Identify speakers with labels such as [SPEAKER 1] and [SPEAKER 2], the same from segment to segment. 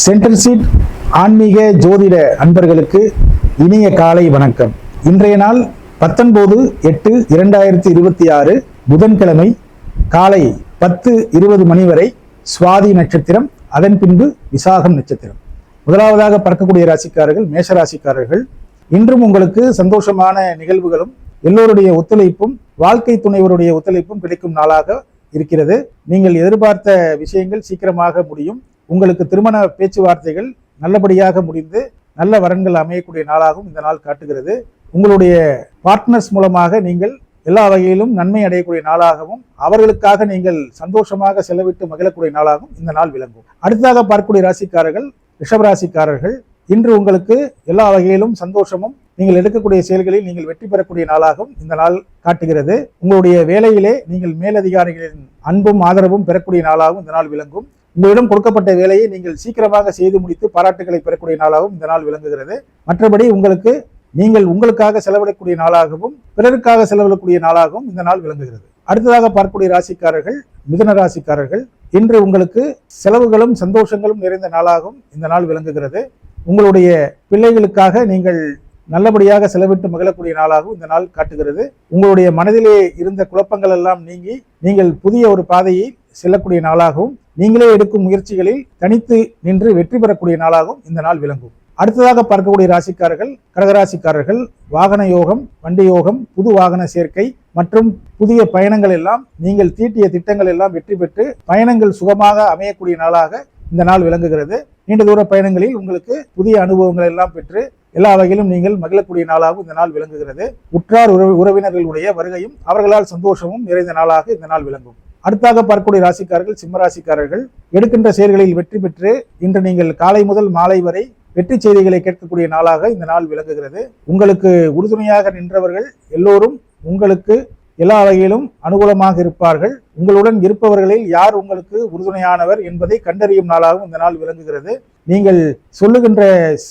[SPEAKER 1] Centre seat ஆன்மீக ஜோதிட அன்பர்களுக்கு இனிய காலை வணக்கம். இன்றைய நாள் 19/8/2026 புதன்கிழமை காலை 10:20 மணி வரை சுவாதி நட்சத்திரம், அதன் பின்பு விசாகம் நட்சத்திரம். முதலாவதாக பார்க்கக்கூடிய ராசிக்காரர்கள் மேஷராசிக்காரர்கள். இன்றும் உங்களுக்கு சந்தோஷமான நிகழ்வுகளும் எல்லோருடைய ஒத்துழைப்பும் வாழ்க்கை துணைவருடைய ஒத்துழைப்பும் கிடைக்கும் நாளாக இருக்கிறது. நீங்கள் எதிர்பார்த்த விஷயங்கள் சீக்கிரமாக முடியும். உங்களுக்கு திருமண பேச்சுவார்த்தைகள் நல்லபடியாக முடிந்து நல்ல வரன்கள் அமையக்கூடிய நாளாகவும் இந்த நாள் காட்டுகிறது. உங்களுடைய பார்ட்னர்ஸ் மூலமாக நீங்கள் எல்லா வகையிலும் நன்மை அடையக்கூடிய நாளாகவும் அவர்களுக்காக நீங்கள் சந்தோஷமாக செலவிட்டு மகிழக்கூடிய நாளாகவும் இந்த நாள் விளங்கும். அடுத்ததாக பார்க்கக்கூடிய ராசிக்காரர்கள் ரிஷபராசிக்காரர்கள். இன்று உங்களுக்கு எல்லா வகையிலும் சந்தோஷமும் நீங்கள் எடுக்கக்கூடிய செயல்களில் நீங்கள் வெற்றி பெறக்கூடிய நாளாகவும் இந்த நாள் காட்டுகிறது. உங்களுடைய வேலையிலே நீங்கள் மேலதிகாரிகளின் அன்பும் ஆதரவும் பெறக்கூடிய நாளாகவும் இந்த நாள் விளங்கும். உங்களிடம் கொடுக்கப்பட்ட வேலையை நீங்கள் சீக்கிரமாக செய்து முடித்து பாராட்டுகளை பெறக்கூடிய நாளாகவும் இந்த நாள் விளங்குகிறது. மற்றபடி நீங்கள் உங்களுக்காக செலவிடக்கூடிய நாளாகவும் பிறருக்காக செலவிடக்கூடிய நாளாகவும் இந்த நாள் விளங்குகிறது. அடுத்ததாக பார்க்கக்கூடிய ராசிக்காரர்கள் மிதுன ராசிக்காரர்கள். இன்று உங்களுக்கு செலவுகளும் சந்தோஷங்களும் நிறைந்த நாளாகவும் இந்த நாள் விளங்குகிறது. உங்களுடைய பிள்ளைகளுக்காக நீங்கள் நல்லபடியாக செலவிட்டு மகிழக்கூடிய நாளாகவும் இந்த நாள் காட்டுகிறது. உங்களுடைய மனதிலே இருந்த குழப்பங்கள் எல்லாம் நீங்கி நீங்கள் புதிய ஒரு பாதையை செல்லக்கூடிய நாளாகவும் நீங்களே எடுக்கும் முயற்சிகளில் தனித்து நின்று வெற்றி பெறக்கூடிய நாளாகவும் இந்த நாள் விளங்கும். அடுத்ததாக பார்க்கக்கூடிய ராசிக்காரர்கள் கடகராசிக்காரர்கள். வாகன யோகம், வண்டி யோகம், புது வாகன சேர்க்கை மற்றும் புதிய பயணங்கள் எல்லாம் நீங்கள் தீட்டிய திட்டங்கள் எல்லாம் வெற்றி பெற்று பயணங்கள் சுகமாக அமையக்கூடிய நாளாக இந்த நாள் விளங்குகிறது. நீண்ட தூர பயணங்களில் உங்களுக்கு புதிய அனுபவங்கள் எல்லாம் பெற்று எல்லா வகையிலும் நீங்கள் மகிழக்கூடிய நாளாகவும் இந்த நாள் விளங்குகிறது. உற்றார் உறவினர்களுடைய வருகையும் அவர்களால் சந்தோஷமும் நிறைந்த நாளாக இந்த நாள் விளங்கும். அடுத்தாக பார்க்கக்கூடிய ராசிக்காரர்கள் சிம்மராசிக்காரர்கள். எடுக்கின்ற செயல்களில் வெற்றி பெற்று இன்று நீங்கள் காலை முதல் மாலை வரை வெற்றி செய்திகளை கேட்கக்கூடிய நாளாக இந்த நாள் விளங்குகிறது. உங்களுக்கு உறுதுணையாக நின்றவர்கள் எல்லோரும் உங்களுக்கு எல்லா வகையிலும் அனுகூலமாக இருப்பார்கள். உங்களுடன் இருப்பவர்களில் யார் உங்களுக்கு உறுதுணையானவர் என்பதை கண்டறியும் நாளாகவும் இந்த நாள் விளங்குகிறது. நீங்கள் சொல்லுகின்ற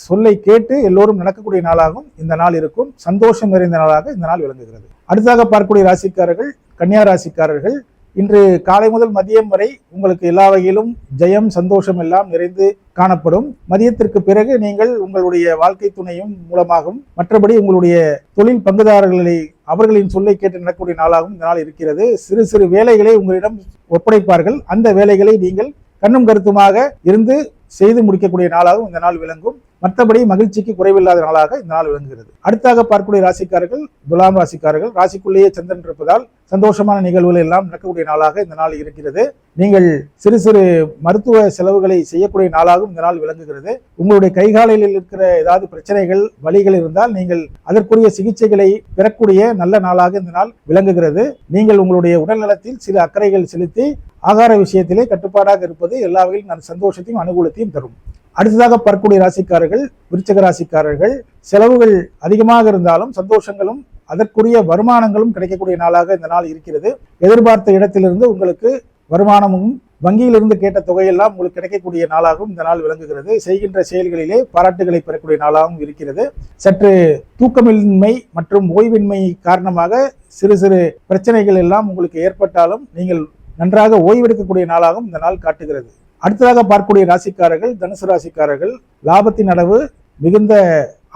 [SPEAKER 1] சொல்லை கேட்டு எல்லோரும் நடக்கக்கூடிய நாளாகவும் இந்த நாள் இருக்கும். சந்தோஷம் நிறைந்த நாளாக இந்த நாள் விளங்குகிறது. அடுத்தாக பார்க்கக்கூடிய ராசிக்காரர்கள் கன்னியா ராசிக்காரர்கள். இன்று காலை முதல் மதியம் வரை உங்களுக்கு எல்லா வகையிலும் ஜெயம் சந்தோஷம் எல்லாம் நிறைந்து காணப்படும். மதியத்திற்கு பிறகு நீங்கள் உங்களுடைய வாழ்க்கை துணையும் மூலமாகவும் மற்றபடி உங்களுடைய தொழில் பங்குதாரர்களை அவர்களின் சொல்லை கேட்டு நடக்கக்கூடிய நாளாகவும் இந்த நாள் இருக்கிறது. சிறு சிறு வேலைகளை உங்களிடம் ஒப்படைப்பார்கள். அந்த வேலைகளை நீங்கள் கண்ணும் கருத்துமாக இருந்து செய்து முடிக்கக்கூடிய நாளாகவும் இந்த நாள் விளங்கும். மற்றபடி மகிழ்ச்சிக்கு குறைவில்லாத நாளாக இந்த நாள் விளங்குகிறது. அடுத்தாக பார்க்கக்கூடிய ராசிக்காரர்கள் துலாம் ராசிக்காரர்கள். ராசிக்குள்ளேயே சந்திரன் இருப்பதால் சந்தோஷமான நிகழ்வுகள் எல்லாம் நடக்கக்கூடிய நாளாக இந்த நாள் இருக்கிறது. நீங்கள் சிறு சிறு மருத்துவ செலவுகளை செய்யக்கூடிய நாளாகவும் இந்த நாள் விளங்குகிறது. உங்களுடைய கைகாலில் இருக்கிற ஏதாவது பிரச்சனைகள் வலிகள் இருந்தால் நீங்கள் அதற்குரிய சிகிச்சைகளை பெறக்கூடிய நல்ல நாளாக இந்த நாள் விளங்குகிறது. நீங்கள் உங்களுடைய உடல் நலத்தில் சில அக்கறைகள் செலுத்தி ஆகார விஷயத்திலே கட்டுப்பாடாக இருப்பது எல்லா வகையிலும் சந்தோஷத்தையும் அனுகூலத்தையும் தரும். அடுத்ததாக பார்க்கக்கூடிய ராசிக்காரர்கள் விருச்சிக ராசிக்காரர்கள். செலவுகள் அதிகமாக இருந்தாலும் சந்தோஷங்களும் அதற்குரிய வருமானங்களும் கிடைக்கக்கூடிய நாளாக இந்த நாள் இருக்கிறது. எதிர்பார்த்த இடத்திலிருந்து உங்களுக்கு வருமானமும் வங்கியிலிருந்து கேட்ட தொகையெல்லாம் உங்களுக்கு கிடைக்கக்கூடிய நாளாகவும் இந்த நாள் விளங்குகிறது. செய்கின்ற செயல்களிலே பாராட்டுகளை பெறக்கூடிய நாளாகவும் இருக்கிறது. சற்று தூக்கமின்மை மற்றும் ஓய்வின்மை காரணமாக சிறு சிறு பிரச்சனைகள் எல்லாம் உங்களுக்கு ஏற்பட்டாலும் நீங்கள் நன்றாக ஓய்வெடுக்கக்கூடிய நாளாகவும் இந்த நாள் காட்டுகிறது. அடுத்ததாக பார்க்கக்கூடிய ராசிக்காரர்கள் தனுசு ராசிக்காரர்கள். லாபத்தின் அளவு மிகுந்த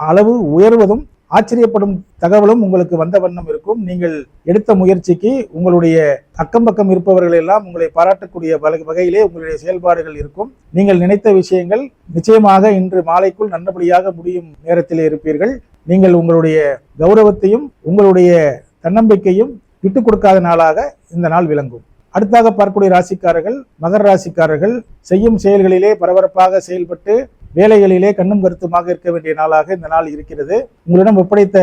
[SPEAKER 1] அளவு உயர்வதும் ஆச்சரியப்படும் தகவலும் உங்களுக்கு வந்த வண்ணம் இருக்கும். நீங்கள் எடுத்த முயற்சிக்கு உங்களுடைய அக்கம் பக்கம் இருப்பவர்கள் எல்லாம் உங்களை பாராட்டக்கூடிய வகையிலே உங்களுடைய செயல்பாடுகள் இருக்கும். நீங்கள் நினைத்த விஷயங்கள் நிச்சயமாக இன்று மாலைக்குள் நல்லபடியாக முடியும் நேரத்திலே இருப்பீர்கள். நீங்கள் உங்களுடைய கௌரவத்தையும் உங்களுடைய தன்னம்பிக்கையும் விட்டுக் கொடுக்காத நாளாக இந்த நாள் விளங்கும். அடுத்தாக பார்க்கக்கூடிய ராசிக்காரர்கள் மகர ராசிக்காரர்கள். செய்யும் செயல்களிலே பரபரப்பாக செயல்பட்டு வேலைகளிலே கண்ணும் கருத்துமாக இருக்க வேண்டிய நாளாக இந்த நாள் இருக்கிறது. உங்களிடம் ஒப்படைத்த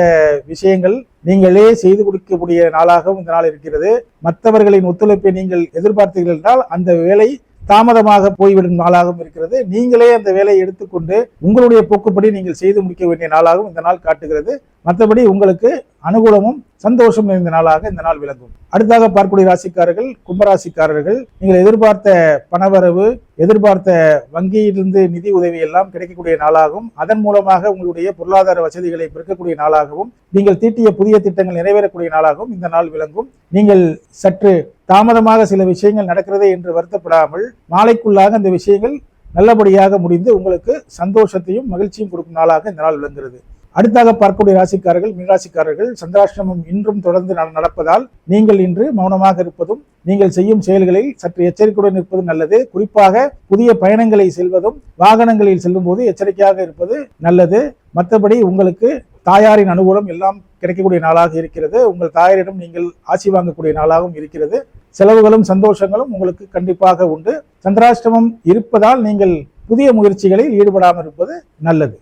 [SPEAKER 1] விஷயங்கள் நீங்களே செய்து கொடுக்கக்கூடிய நாளாகவும் இந்த நாள் இருக்கிறது. மற்றவர்களின் ஒத்துழைப்பை நீங்கள் எதிர்பார்த்தீர்கள் என்றால் அந்த வேலை தாமதமாக போய்விடும் நாளாகவும் இருக்கிறது. நீங்களே அந்த வேலையை எடுத்துக்கொண்டு உங்களுடைய போக்குப்படி நீங்கள் செய்து முடிக்க வேண்டிய நாளாகவும் இந்த நாள் காட்டுகிறது. மற்றபடி உங்களுக்கு அனுகூலமும் சந்தோஷம் நிறைந்த நாளாக இந்த நாள் விளங்கும். அடுத்தாக பார்க்கக்கூடிய ராசிக்காரர்கள் கும்பராசிக்காரர்கள். நீங்கள் எதிர்பார்த்த பணவரவு எதிர்பார்த்த வங்கியிலிருந்து நிதி உதவி எல்லாம் கிடைக்கக்கூடிய நாளாகவும் அதன் மூலமாக உங்களுடைய பொருளாதார வசதிகளை பெருக்கக்கூடிய நாளாகவும் நீங்கள் தீட்டிய புதிய திட்டங்கள் நிறைவேறக்கூடிய நாளாகவும் இந்த நாள் விளங்கும். நீங்கள் சற்று தாமதமாக சில விஷயங்கள் நடக்கிறதே என்று வருத்தப்படாமல் நாளைக்குள்ளாக அந்த விஷயங்கள் நல்லபடியாக முடிந்து உங்களுக்கு சந்தோஷத்தையும் மகிழ்ச்சியும் கொடுக்கும் நாளாக இந்த நாள் விளங்குகிறது. அடுத்தாக பார்க்கக்கூடிய ராசிக்காரர்கள் மீனராசிக்காரர்கள், சந்திராஷ்டமம் இன்றும் தொடர்ந்து நடப்பதால் நீங்கள் இன்று மௌனமாக இருப்பதும், நீங்கள் செய்யும் செயல்களில் சற்று எச்சரிக்கையுடன் இருப்பதும் நல்லது. குறிப்பாக புதிய பயணங்களை செல்வதும், வாகனங்களில் செல்லும் போது எச்சரிக்கையாக இருப்பது நல்லது. மற்றபடி உங்களுக்கு தாயாரின் அனுகூலம் எல்லாம் கிடைக்கக்கூடிய நாளாக இருக்கிறது. உங்கள் தாயாரிடம் நீங்கள் ஆசி வாங்கக்கூடிய நாளாகவும் இருக்கிறது. செலவுகளும் சந்தோஷங்களும் உங்களுக்கு கண்டிப்பாக உண்டு. சந்திராஷ்டமம் இருப்பதால் நீங்கள் புதிய முயற்சிகளில் ஈடுபடாமல் இருப்பது நல்லது.